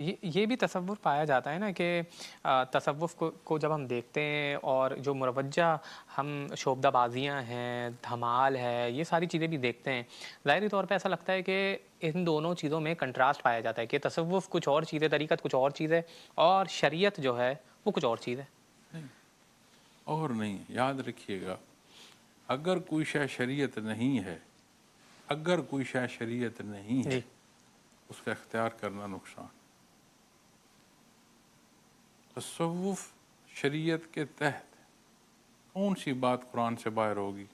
یہ بھی تصور پایا جاتا ہے نا کہ تصوف کو جب ہم دیکھتے ہیں اور جو مروجہ ہم شعبدہ بازیاں ہیں، دھمال ہے، یہ ساری چیزیں بھی دیکھتے ہیں، ظاہری طور پہ ایسا لگتا ہے کہ ان دونوں چیزوں میں کنٹراسٹ پایا جاتا ہے کہ تصوف کچھ اور چیز ہے، طریقت کچھ اور چیز ہے، اور شریعت جو ہے وہ کچھ اور چیز ہے۔ نہیں، اور نہیں، یاد رکھیے گا، اگر کوئی شے شریعت نہیں ہے، اگر کوئی شے شریعت نہیں ہے، جی اس کا اختیار کرنا نقصان۔ تصوف شریعت کے تحت کون سی بات قرآن سے باہر ہوگی؟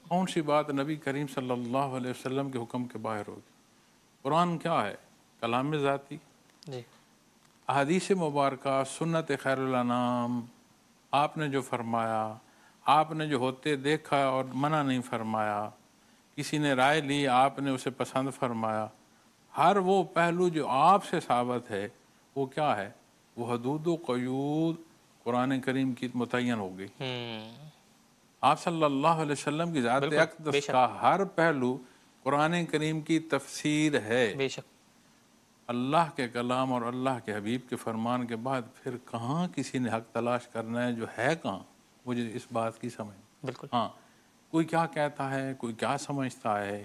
کون سی بات نبی کریم صلی اللہ علیہ وسلم کے حکم کے باہر ہوگی؟ قرآن کیا ہے؟ کلام ذاتی، جی احادیث مبارکہ، سنت خیر الانام، آپ نے جو فرمایا، آپ نے جو ہوتے دیکھا اور منع نہیں فرمایا، کسی نے رائے لی، آپ نے اسے پسند فرمایا، ہر وہ پہلو جو آپ سے ثابت ہے وہ کیا ہے؟ وہ حدود و قیود قرآن کریم کی متعین ہو گئی۔ آپ صلی اللہ علیہ وسلم کی ذات بالکل، بے اقدس شک، کا ہر پہلو قرآن کریم کی تفسیر ہے۔ بے شک، اللہ کے کلام اور اللہ کے حبیب کے فرمان کے بعد پھر کہاں کسی نے حق تلاش کرنا ہے؟ جو ہے کہاں؟ مجھے اس بات کی سمجھ۔ بالکل۔ ہاں، کوئی کیا کہتا ہے، کوئی کیا سمجھتا ہے،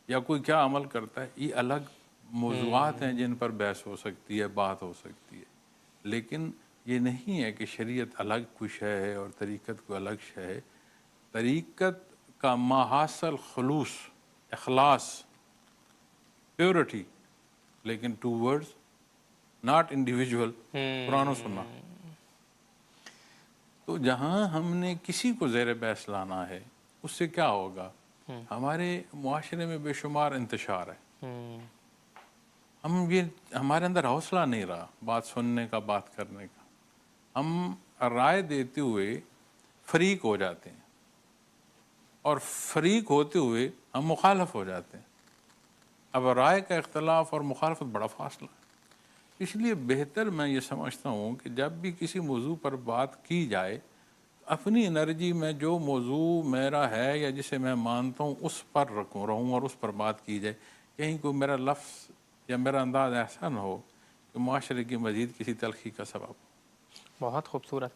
یا کوئی کیا عمل کرتا ہے، یہ الگ موضوعات ہیں جن پر بحث ہو سکتی ہے، بات ہو سکتی ہے، لیکن یہ نہیں ہے کہ شریعت الگ کچھ ہے اور طریقت کو الگ شے ہے۔ طریقت کا ماحصل خلوص، اخلاص، پیورٹی، لیکن ٹو ورڈز، ناٹ انڈیویجول، قرآن و سنہ۔ تو جہاں ہم نے کسی کو زیر بحث لانا ہے، اس سے کیا ہوگا؟ ہمارے معاشرے میں بے شمار انتشار ہے، ہمارے اندر حوصلہ نہیں رہا بات سننے کا، بات کرنے کا، ہم رائے دیتے ہوئے فریق ہو جاتے ہیں، اور فریق ہوتے ہوئے ہم مخالف ہو جاتے ہیں۔ اب رائے کا اختلاف اور مخالفت بڑا فاصلہ ہے۔ اس لیے بہتر میں یہ سمجھتا ہوں کہ جب بھی کسی موضوع پر بات کی جائے، اپنی انرجی میں جو موضوع میرا ہے یا جسے میں مانتا ہوں اس پر رہوں اور اس پر بات کی جائے، کہیں کوئی میرا لفظ یا میرا انداز ایسا نہ ہو کہ معاشرے کی مزید کسی تلخی کا سبب ہو۔ بہت خوبصورت۔